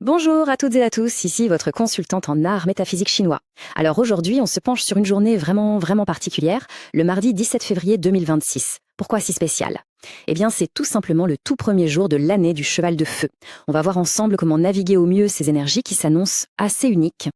Bonjour à toutes et à tous, ici votre consultante en art métaphysique chinois. Alors aujourd'hui, on se penche sur une journée vraiment particulière, le mardi 17 février 2026. Pourquoi si spécial? Eh bien, c'est tout simplement le tout premier jour de l'année du cheval de feu. On va voir ensemble comment naviguer au mieux ces énergies qui s'annoncent assez uniques.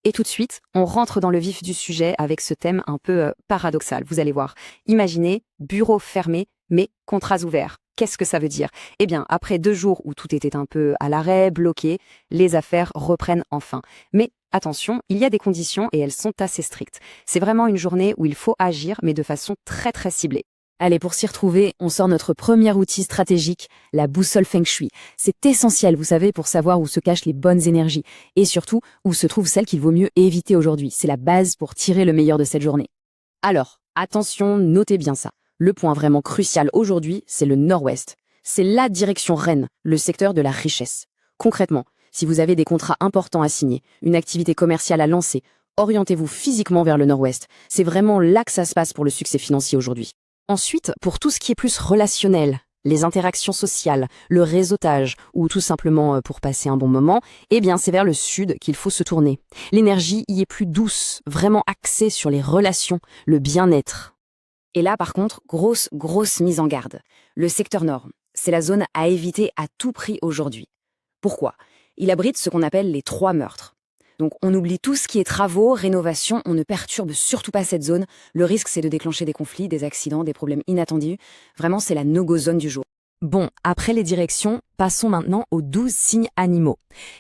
Et tout de suite, on rentre dans le vif du sujet avec ce thème un peu paradoxal. Vous allez voir. Imaginez, bureau fermé, mais contrats ouverts. Qu'est-ce que ça veut dire? Eh bien, après 2 jours où tout était un peu à l'arrêt, bloqué, les affaires reprennent enfin. Mais attention, il y a des conditions et elles sont assez strictes. C'est vraiment une journée où il faut agir, mais de façon très ciblée. Allez, pour s'y retrouver, on sort notre premier outil stratégique, la boussole Feng Shui. C'est essentiel, vous savez, pour savoir où se cachent les bonnes énergies et surtout où se trouvent celles qu'il vaut mieux éviter aujourd'hui. C'est la base pour tirer le meilleur de cette journée. Alors, attention, notez bien ça. Le point vraiment crucial aujourd'hui, c'est le nord-ouest. C'est la direction reine, le secteur de la richesse. Concrètement, si vous avez des contrats importants à signer, une activité commerciale à lancer, orientez-vous physiquement vers le nord-ouest. C'est vraiment là que ça se passe pour le succès financier aujourd'hui. Ensuite, pour tout ce qui est plus relationnel, les interactions sociales, le réseautage ou tout simplement pour passer un bon moment, eh bien c'est vers le sud qu'il faut se tourner. L'énergie y est plus douce, vraiment axée sur les relations, le bien-être. Et là, par contre, grosse mise en garde. Le secteur nord, c'est la zone à éviter à tout prix aujourd'hui. Pourquoi? Il abrite ce qu'on appelle les 3 meurtres. Donc on oublie tout ce qui est travaux, rénovation, on ne perturbe surtout pas cette zone. Le risque, c'est de déclencher des conflits, des accidents, des problèmes inattendus. Vraiment, c'est la no-go zone du jour. Bon, après les directions, passons maintenant aux 12 signes animaux.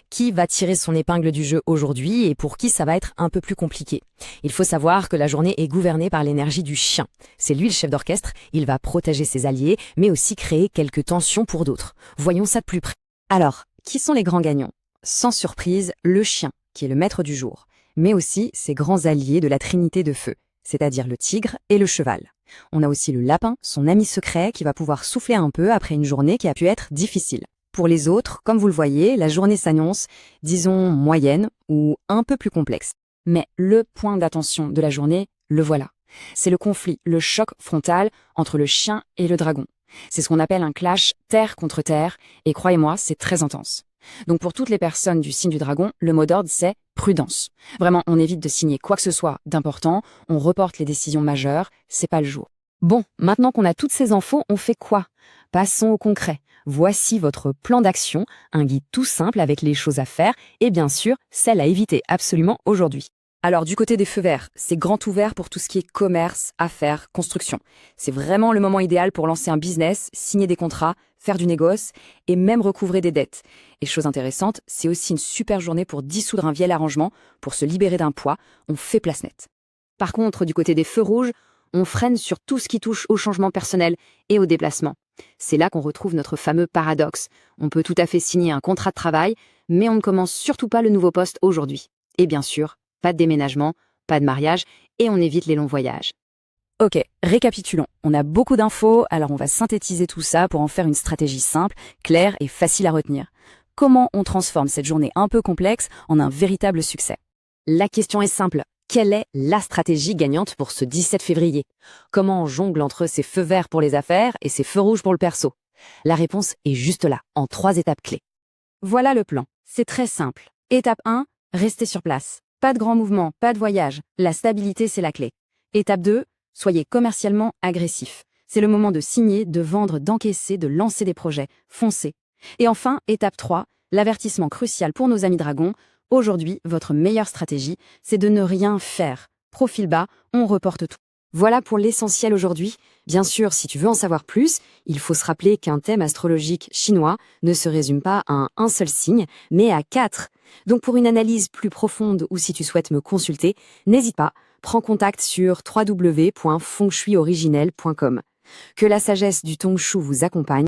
Qui va tirer son épingle du jeu aujourd'hui et pour qui ça va être un peu plus compliqué? Il faut savoir que la journée est gouvernée par l'énergie du chien. C'est lui le chef d'orchestre, il va protéger ses alliés, mais aussi créer quelques tensions pour d'autres. Voyons ça de plus près. Alors, qui sont les grands gagnants? Sans surprise, le chien, qui est le maître du jour, mais aussi ses grands alliés de la trinité de feu, c'est-à-dire le tigre et le cheval. On a aussi le lapin, son ami secret, qui va pouvoir souffler un peu après une journée qui a pu être difficile. Pour les autres, comme vous le voyez, la journée s'annonce, disons, moyenne ou un peu plus complexe. Mais le point d'attention de la journée, le voilà. C'est le conflit, le choc frontal entre le chien et le dragon. C'est ce qu'on appelle un clash terre contre terre, et croyez-moi, c'est très intense. Donc pour toutes les personnes du signe du dragon, le mot d'ordre c'est prudence. Vraiment, on évite de signer quoi que ce soit d'important, on reporte les décisions majeures, c'est pas le jour. Bon, maintenant qu'on a toutes ces infos, on fait quoi? Passons au concret. Voici votre plan d'action, un guide tout simple avec les choses à faire et bien sûr, celles à éviter absolument aujourd'hui. Alors du côté des feux verts, c'est grand ouvert pour tout ce qui est commerce, affaires, construction. C'est vraiment le moment idéal pour lancer un business, signer des contrats, faire du négoce et même recouvrer des dettes. Et chose intéressante, c'est aussi une super journée pour dissoudre un vieil arrangement, pour se libérer d'un poids, on fait place nette. Par contre, du côté des feux rouges, on freine sur tout ce qui touche au changement personnel et au déplacement. C'est là qu'on retrouve notre fameux paradoxe. On peut tout à fait signer un contrat de travail, mais on ne commence surtout pas le nouveau poste aujourd'hui. Et bien sûr, pas de déménagement, pas de mariage, et on évite les longs voyages. Ok, récapitulons. On a beaucoup d'infos, alors on va synthétiser tout ça pour en faire une stratégie simple, claire et facile à retenir. Comment on transforme cette journée un peu complexe en un véritable succès? La question est simple. Quelle est la stratégie gagnante pour ce 17 février? Comment on jongle entre ces feux verts pour les affaires et ces feux rouges pour le perso? La réponse est juste là, en 3 étapes clés. Voilà le plan. C'est très simple. Étape 1, restez sur place. Pas de grands mouvements, pas de voyage. La stabilité, c'est la clé. Étape 2, soyez commercialement agressif. C'est le moment de signer, de vendre, d'encaisser, de lancer des projets. Foncez. Et enfin, étape 3, l'avertissement crucial pour nos amis dragons. Aujourd'hui, votre meilleure stratégie, c'est de ne rien faire. Profil bas, on reporte tout. Voilà pour l'essentiel aujourd'hui. Bien sûr, si tu veux en savoir plus, il faut se rappeler qu'un thème astrologique chinois ne se résume pas à un seul signe, mais à 4. Donc pour une analyse plus profonde ou si tu souhaites me consulter, n'hésite pas, prends contact sur www.fengshuioriginel.com. Que la sagesse du Tong Shu vous accompagne.